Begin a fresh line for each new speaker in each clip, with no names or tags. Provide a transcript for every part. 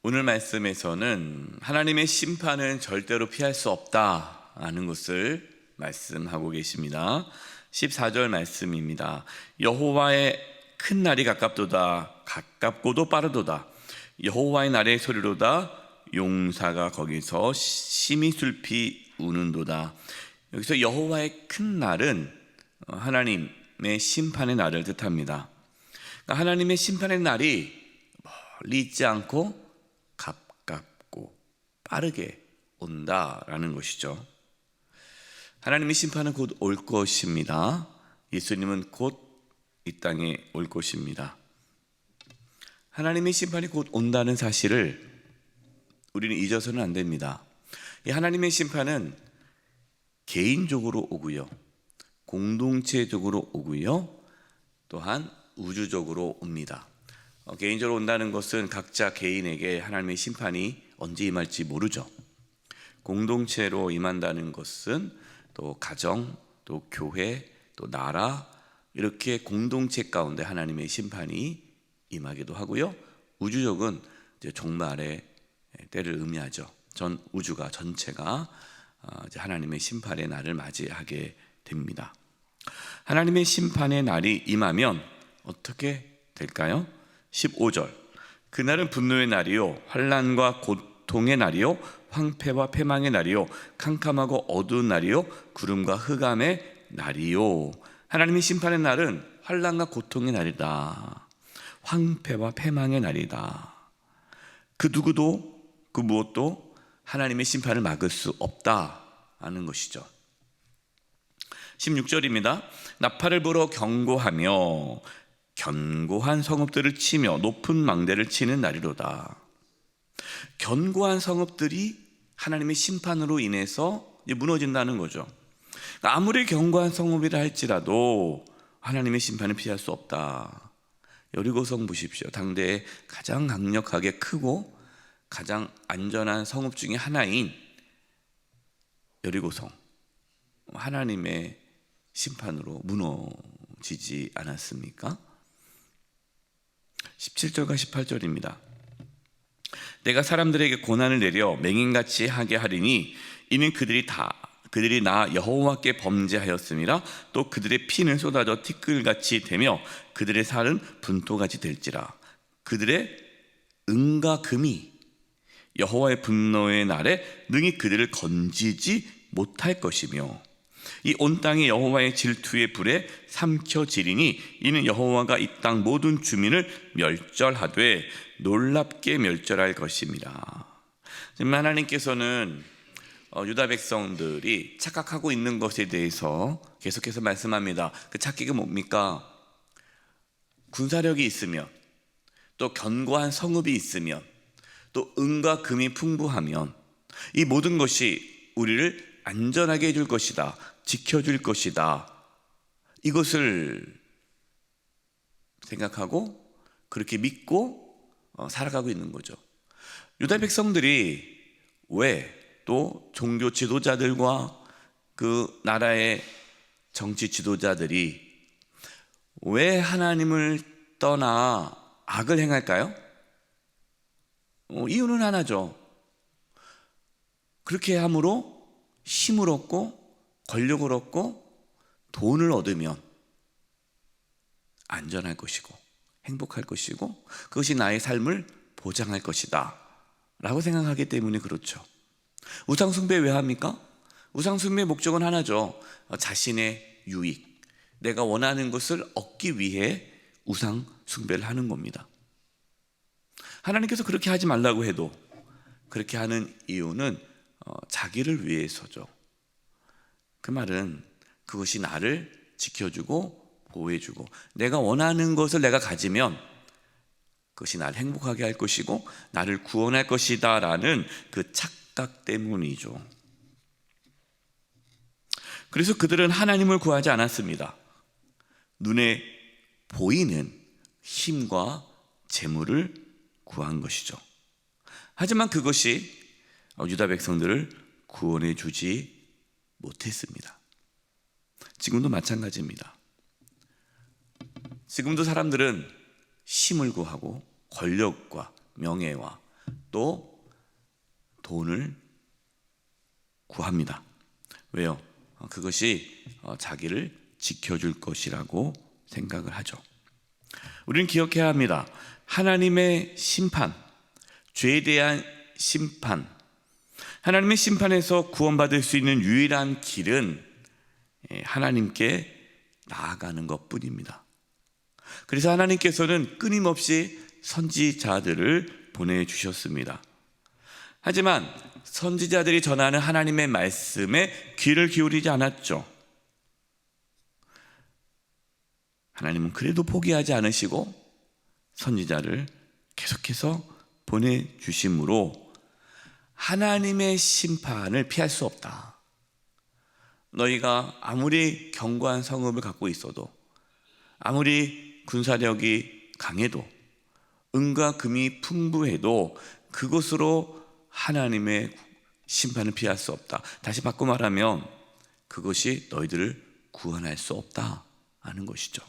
오늘 말씀에서는 하나님의 심판은 절대로 피할 수 없다는 것을 말씀하고 계십니다. 14절 말씀입니다. 여호와의 큰 날이 가깝도다. 가깝고도 빠르도다. 여호와의 날의 소리로다. 용사가 거기서 심히 슬피 우는도다. 여기서 여호와의 큰 날은 하나님의 심판의 날을 뜻합니다. 그러니까 하나님의 심판의 날이 멀리 있지 않고 가깝고 빠르게 온다라는 것이죠. 하나님의 심판은 곧 올 것입니다. 예수님은 곧 이 땅에 올 것입니다. 하나님의 심판이 곧 온다는 사실을 우리는 잊어서는 안 됩니다. 이 하나님의 심판은 개인적으로 오고요, 공동체적으로 오고요, 또한 우주적으로 옵니다. 개인적으로 온다는 것은 각자 개인에게 하나님의 심판이 언제 임할지 모르죠. 공동체로 임한다는 것은 또 가정, 또 교회, 또 나라, 이렇게 공동체 가운데 하나님의 심판이 임하기도 하고요. 우주적은 이제 종말의 때를 의미하죠. 전 우주가 전체가 이제 하나님의 심판의 날을 맞이하게 됩니다. 하나님의 심판의 날이 임하면 어떻게 될까요? 15절, 그날은 분노의 날이요 환난과 고통의 날이요 황폐와 패망의 날이요 캄캄하고 어두운 날이요 구름과 흑암의 날이요. 하나님의 심판의 날은 환난과 고통의 날이다. 황폐와 패망의 날이다. 그 누구도 그 무엇도 하나님의 심판을 막을 수 없다는 것이죠. 16절입니다. 나팔을 불어 경고하며 견고한 성읍들을 치며 높은 망대를 치는 날이로다. 견고한 성읍들이 하나님의 심판으로 인해서 무너진다는 거죠. 아무리 견고한 성읍이라 할지라도 하나님의 심판을 피할 수 없다. 여리고성 보십시오. 당대에 가장 강력하게 크고 가장 안전한 성읍 중에 하나인 여리고성, 하나님의 심판으로 무너지지 않았습니까? 17절과 18절입니다. 내가 사람들에게 고난을 내려 맹인같이 하게 하리니 이는 그들이 나 여호와께 범죄하였음이라. 또 그들의 피는 쏟아져 티끌같이 되며 그들의 살은 분토같이 될지라. 그들의 은과 금이 여호와의 분노의 날에 능히 그들을 건지지 못할 것이며 이 온 땅이 여호와의 질투의 불에 삼켜지리니 이는 여호와가 이 땅 모든 주민을 멸절하되 놀랍게 멸절할 것입니다. 지금 하나님께서는 유다 백성들이 착각하고 있는 것에 대해서 계속해서 말씀합니다. 그 착각이 뭡니까? 군사력이 있으면, 또 견고한 성읍이 있으면, 또 은과 금이 풍부하면 이 모든 것이 우리를 안전하게 해줄 것이다, 지켜줄 것이다, 이것을 생각하고 그렇게 믿고 살아가고 있는 거죠. 유다 백성들이 왜 또 종교 지도자들과 그 나라의 정치 지도자들이 왜 하나님을 떠나 악을 행할까요? 이유는 하나죠. 그렇게 함으로 힘을 얻고 권력을 얻고 돈을 얻으면 안전할 것이고 행복할 것이고 그것이 나의 삶을 보장할 것이다 라고 생각하기 때문에 그렇죠. 우상숭배 왜 합니까? 우상숭배의 목적은 하나죠. 자신의 유익, 내가 원하는 것을 얻기 위해 우상숭배를 하는 겁니다. 하나님께서 그렇게 하지 말라고 해도 그렇게 하는 이유는 자기를 위해서죠. 그 말은 그것이 나를 지켜주고 보호해주고 내가 원하는 것을 내가 가지면 그것이 나를 행복하게 할 것이고 나를 구원할 것이다 라는 그 착각 때문이죠. 그래서 그들은 하나님을 구하지 않았습니다. 눈에 보이는 힘과 재물을 구한 것이죠. 하지만 그것이 유다 백성들을 구원해 주지 못했습니다. 지금도 마찬가지입니다. 지금도 사람들은 힘을 구하고 권력과 명예와 또 돈을 구합니다. 왜요? 그것이 자기를 지켜줄 것이라고 생각을 하죠. 우리는 기억해야 합니다. 하나님의 심판, 죄에 대한 심판, 하나님의 심판에서 구원받을 수 있는 유일한 길은 하나님께 나아가는 것뿐입니다. 그래서 하나님께서는 끊임없이 선지자들을 보내주셨습니다. 하지만 선지자들이 전하는 하나님의 말씀에 귀를 기울이지 않았죠. 하나님은 그래도 포기하지 않으시고 선지자를 계속해서 보내주심으로 하나님의 심판을 피할 수 없다. 너희가 아무리 견고한 성읍을 갖고 있어도, 아무리 군사력이 강해도, 은과 금이 풍부해도 그것으로 하나님의 심판을 피할 수 없다. 다시 바꿔 말하면 그것이 너희들을 구원할 수 없다 하는 것이죠.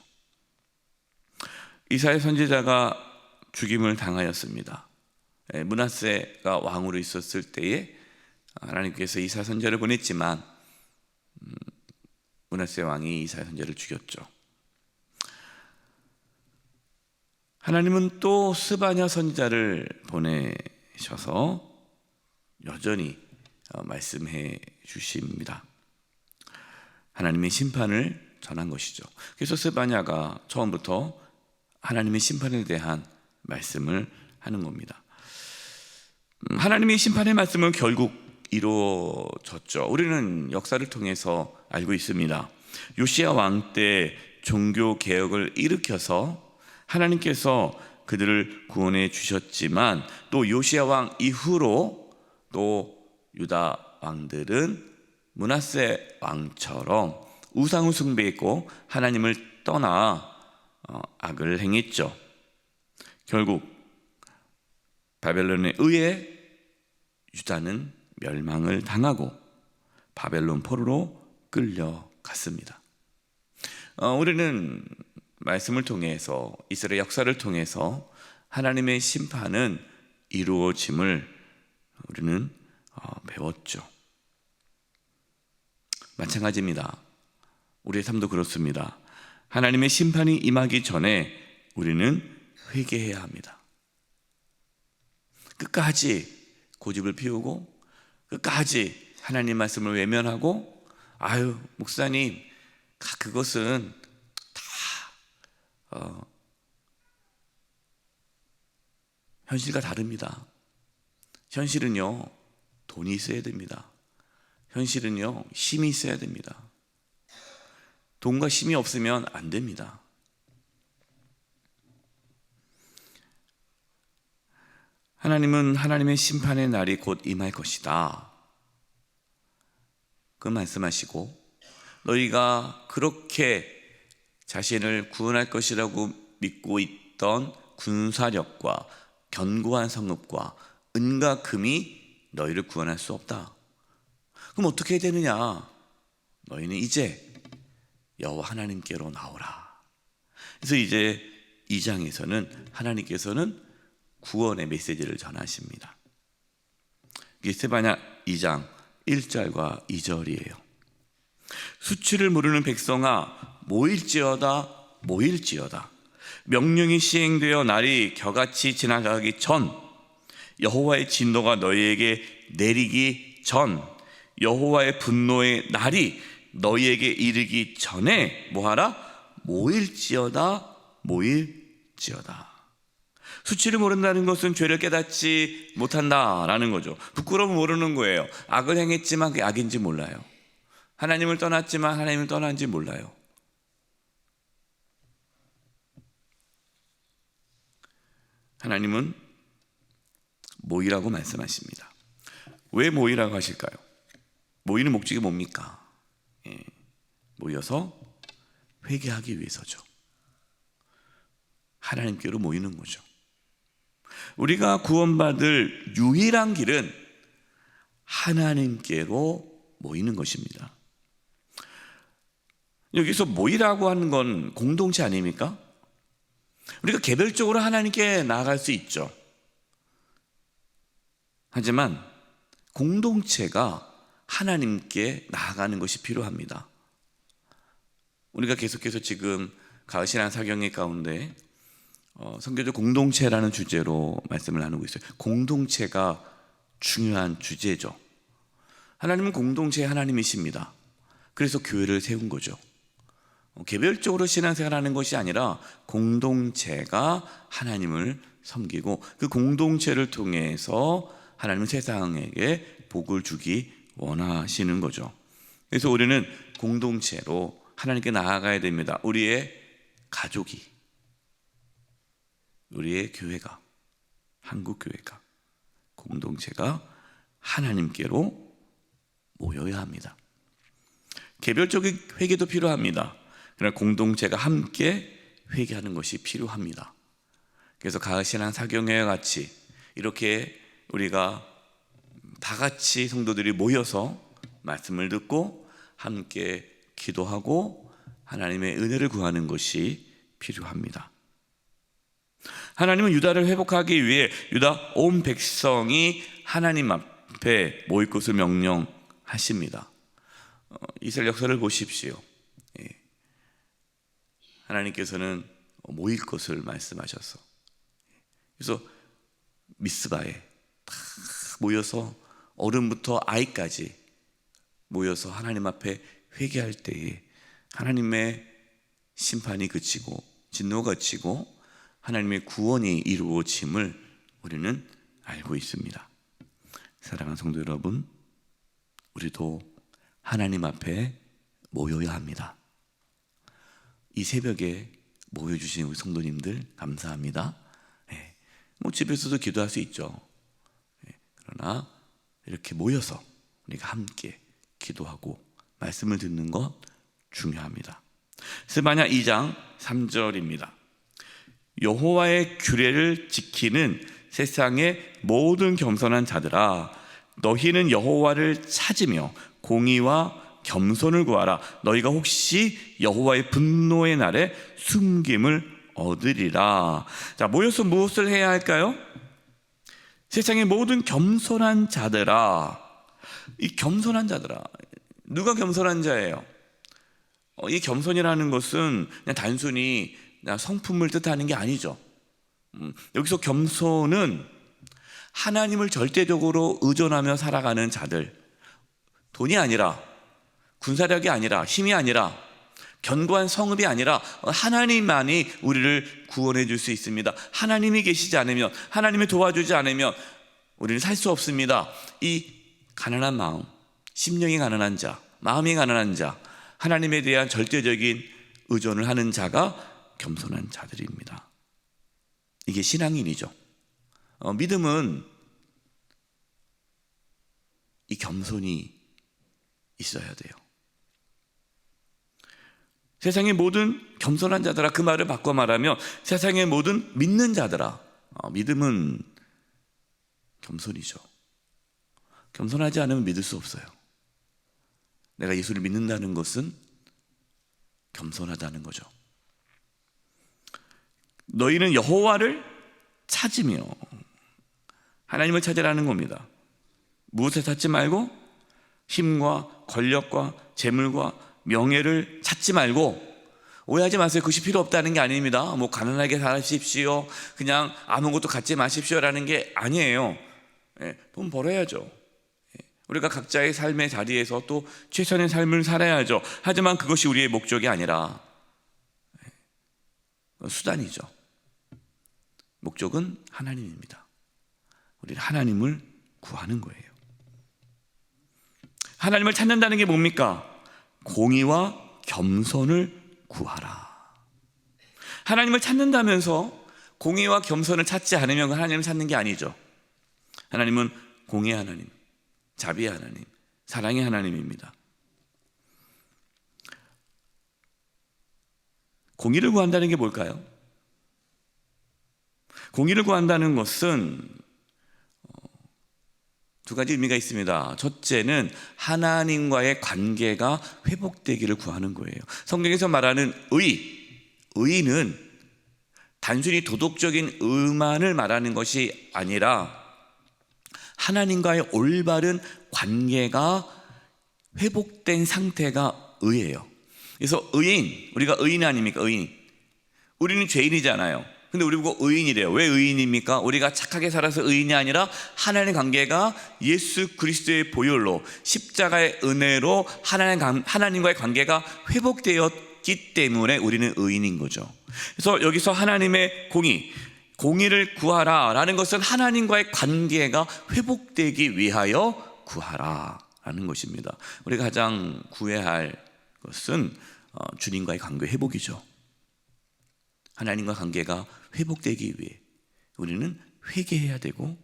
이사야 선지자가 죽임을 당하였습니다. 므낫세가 왕으로 있었을 때에 하나님께서 이사야 선지자를 보냈지만 므낫세 왕이 이사야 선지자를 죽였죠. 하나님은 또 스바냐 선지자를 보내셔서 여전히 말씀해 주십니다. 하나님의 심판을 전한 것이죠. 그래서 스바냐가 처음부터 하나님의 심판에 대한 말씀을 하는 겁니다. 하나님의 심판의 말씀은 결국 이루어졌죠. 우리는 역사를 통해서 알고 있습니다. 요시야 왕 때 종교 개혁을 일으켜서 하나님께서 그들을 구원해 주셨지만 또 요시야 왕 이후로 또 유다 왕들은 므낫세 왕처럼 우상을 숭배했고 하나님을 떠나 악을 행했죠. 결국 바벨론에 의해 유다는 멸망을 당하고 바벨론 포로로 끌려갔습니다. 우리는 말씀을 통해서 이스라엘 역사를 통해서 하나님의 심판은 이루어짐을 우리는 배웠죠. 마찬가지입니다. 우리의 삶도 그렇습니다. 하나님의 심판이 임하기 전에 우리는 회개해야 합니다. 끝까지 고집을 피우고 끝까지 하나님 말씀을 외면하고 목사님 그것은 다 현실과 다릅니다. 현실은요 돈이 있어야 됩니다. 현실은요 힘이 있어야 됩니다. 돈과 힘이 없으면 안 됩니다. 하나님은 하나님의 심판의 날이 곧 임할 것이다. 그 말씀하시고 너희가 그렇게 자신을 구원할 것이라고 믿고 있던 군사력과 견고한 성읍과 은과 금이 너희를 구원할 수 없다. 그럼 어떻게 해야 되느냐? 너희는 이제 여호와 하나님께로 나오라. 그래서 이제 2장에서는 하나님께서는 구원의 메시지를 전하십니다. 이게 스바냐 2장 1절과 2절이에요. 수치를 모르는 백성아 모일지어다 모일지어다. 명령이 시행되어 날이 겨같이 지나가기 전, 여호와의 진노가 너희에게 내리기 전, 여호와의 분노의 날이 너희에게 이르기 전에 뭐하라? 모일지어다 모일지어다. 수치를 모른다는 것은 죄를 깨닫지 못한다라는 거죠. 부끄러움을 모르는 거예요. 악을 행했지만 그게 악인지 몰라요. 하나님을 떠났지만 하나님을 떠난지 몰라요. 하나님은 모이라고 말씀하십니다. 왜 모이라고 하실까요? 모이는 목적이 뭡니까? 모여서 회개하기 위해서죠. 하나님께로 모이는 거죠. 우리가 구원받을 유일한 길은 하나님께로 모이는 것입니다. 여기서 모이라고 하는 건 공동체 아닙니까? 우리가 개별적으로 하나님께 나아갈 수 있죠. 하지만 공동체가 하나님께 나아가는 것이 필요합니다. 우리가 계속해서 지금 가을신앙 사경의 가운데 선교적 공동체라는 주제로 말씀을 나누고 있어요. 공동체가 중요한 주제죠. 하나님은 공동체의 하나님이십니다. 그래서 교회를 세운 거죠. 개별적으로 신앙생활하는 것이 아니라 공동체가 하나님을 섬기고 그 공동체를 통해서 하나님은 세상에게 복을 주기 원하시는 거죠. 그래서 우리는 공동체로 하나님께 나아가야 됩니다. 우리의 가족이, 우리의 교회가, 한국교회가, 공동체가 하나님께로 모여야 합니다. 개별적인 회개도 필요합니다. 그러나 공동체가 함께 회개하는 것이 필요합니다. 그래서 가을신앙 사경회와 같이 이렇게 우리가 다 같이 성도들이 모여서 말씀을 듣고 함께 기도하고 하나님의 은혜를 구하는 것이 필요합니다. 하나님은 유다를 회복하기 위해 유다 온 백성이 하나님 앞에 모일 것을 명령하십니다. 이스라엘 역사를 보십시오. 하나님께서는 모일 것을 말씀하셔서 그래서 미스바에 다 모여서 어른부터 아이까지 모여서 하나님 앞에 회개할 때에 하나님의 심판이 그치고 진노가 그치고 하나님의 구원이 이루어짐을 우리는 알고 있습니다. 사랑하는 성도 여러분, 우리도 하나님 앞에 모여야 합니다. 이 새벽에 모여주신 우리 성도님들 감사합니다. 집에서도 기도할 수 있죠. 그러나 이렇게 모여서 우리가 함께 기도하고 말씀을 듣는 것 중요합니다. 스바냐 2장 3절입니다. 여호와의 규례를 지키는 세상의 모든 겸손한 자들아, 너희는 여호와를 찾으며 공의와 겸손을 구하라. 너희가 혹시 여호와의 분노의 날에 숨김을 얻으리라. 자, 모여서 무엇을 해야 할까요? 세상의 모든 겸손한 자들아. 이 겸손한 자들아, 누가 겸손한 자예요? 이 겸손이라는 것은 그냥 단순히 성품을 뜻하는 게 아니죠. 여기서 겸손은 하나님을 절대적으로 의존하며 살아가는 자들, 돈이 아니라, 군사력이 아니라, 힘이 아니라, 견고한 성읍이 아니라 하나님만이 우리를 구원해 줄 수 있습니다. 하나님이 계시지 않으면, 하나님이 도와주지 않으면 우리는 살 수 없습니다. 이 가난한 마음, 심령이 가난한 자, 마음이 가난한 자, 하나님에 대한 절대적인 의존을 하는 자가 겸손한 자들입니다. 이게 신앙인이죠. 믿음은 이 겸손이 있어야 돼요. 세상의 모든 겸손한 자들아, 그 말을 바꿔 말하면 세상의 모든 믿는 자들아, 믿음은 겸손이죠. 겸손하지 않으면 믿을 수 없어요. 내가 예수를 믿는다는 것은 겸손하다는 거죠. 너희는 여호와를 찾으며, 하나님을 찾으라는 겁니다. 무엇을 찾지 말고 힘과 권력과 재물과 명예를 찾지 말고, 오해하지 마세요. 그것이 필요 없다는 게 아닙니다. 가난하게 사십시오, 그냥 아무것도 갖지 마십시오라는 게 아니에요. 돈 벌어야죠. 우리가 각자의 삶의 자리에서 또 최선의 삶을 살아야죠. 하지만 그것이 우리의 목적이 아니라 수단이죠. 목적은 하나님입니다. 우리는 하나님을 구하는 거예요. 하나님을 찾는다는 게 뭡니까? 공의와 겸손을 구하라. 하나님을 찾는다면서 공의와 겸손을 찾지 않으면 하나님을 찾는 게 아니죠. 하나님은 공의의 하나님, 자비의 하나님, 사랑의 하나님입니다. 공의를 구한다는 게 뭘까요? 공의를 구한다는 것은 두 가지 의미가 있습니다. 첫째는 하나님과의 관계가 회복되기를 구하는 거예요. 성경에서 말하는 의는 단순히 도덕적인 의만을 말하는 것이 아니라 하나님과의 올바른 관계가 회복된 상태가 의예요. 그래서 의인, 우리가 의인 아닙니까? 의인. 우리는 죄인이잖아요. 근데 우리 보고 의인이래요. 왜 의인입니까? 우리가 착하게 살아서 의인이 아니라 하나님의 관계가 예수 그리스도의 보혈로, 십자가의 은혜로 하나님과의 관계가 회복되었기 때문에 우리는 의인인 거죠. 그래서 여기서 하나님의 공의를 구하라 라는 것은 하나님과의 관계가 회복되기 위하여 구하라 라는 것입니다. 우리가 가장 구해야 할 것은 주님과의 관계 회복이죠. 하나님과 관계가 회복되기 위해 우리는 회개해야 되고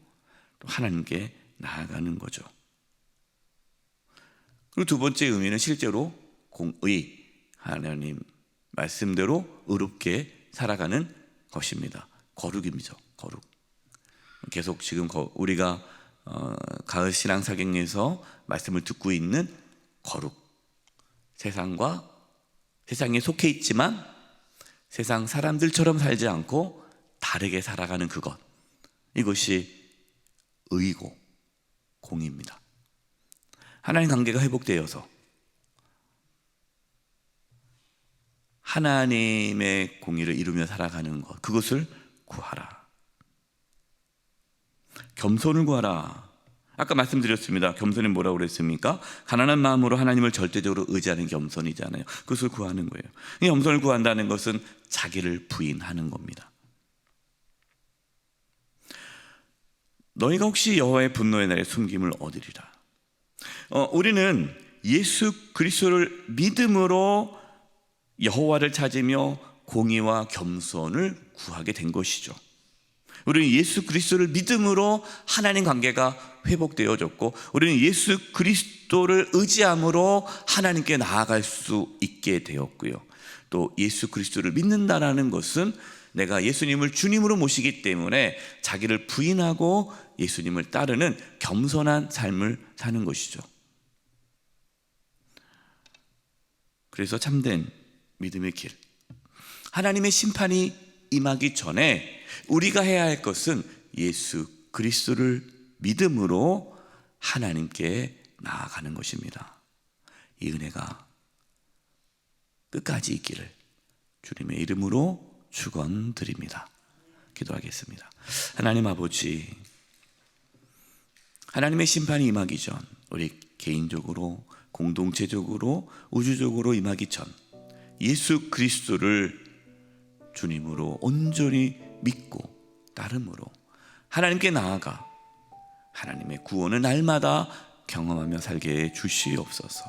또 하나님께 나아가는 거죠. 그리고 두 번째 의미는 실제로 공의, 하나님 말씀대로 의롭게 살아가는 것입니다. 거룩입니다. 거룩. 계속 지금 우리가 가을 신앙 사경에서 말씀을 듣고 있는 거룩. 세상에 속해 있지만 세상 사람들처럼 살지 않고 다르게 살아가는 그것, 이것이 의고 공의입니다. 하나님 관계가 회복되어서 하나님의 공의를 이루며 살아가는 것, 그것을 구하라. 겸손을 구하라. 아까 말씀드렸습니다. 겸손이 뭐라고 그랬습니까? 가난한 마음으로 하나님을 절대적으로 의지하는 겸손이잖아요. 그것을 구하는 거예요. 이 겸손을 구한다는 것은 자기를 부인하는 겁니다. 너희가 혹시 여호와의 분노의 날에 숨김을 얻으리라. 우리는 예수 그리스도를 믿음으로 여호와를 찾으며 공의와 겸손을 구하게 된 것이죠. 우리는 예수 그리스도를 믿음으로 하나님 관계가 회복되어졌고, 우리는 예수 그리스도를 의지함으로 하나님께 나아갈 수 있게 되었고요. 또 예수 그리스도를 믿는다라는 것은 내가 예수님을 주님으로 모시기 때문에 자기를 부인하고 예수님을 따르는 겸손한 삶을 사는 것이죠. 그래서 참된 믿음의 길, 하나님의 심판이 임하기 전에 우리가 해야 할 것은 예수 그리스도를 믿음으로 하나님께 나아가는 것입니다. 이 은혜가 끝까지 있기를 주님의 이름으로 축원드립니다. 기도하겠습니다. 하나님 아버지, 하나님의 심판이 임하기 전, 우리 개인적으로, 공동체적으로, 우주적으로 임하기 전 예수 그리스도를 주님으로 온전히 믿고 따름으로 하나님께 나아가 하나님의 구원을 날마다 경험하며 살게 해 주시옵소서.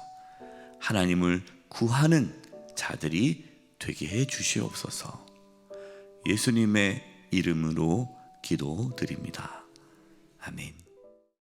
하나님을 구하는 자들이 되게 해 주시옵소서. 예수님의 이름으로 기도드립니다. 아멘.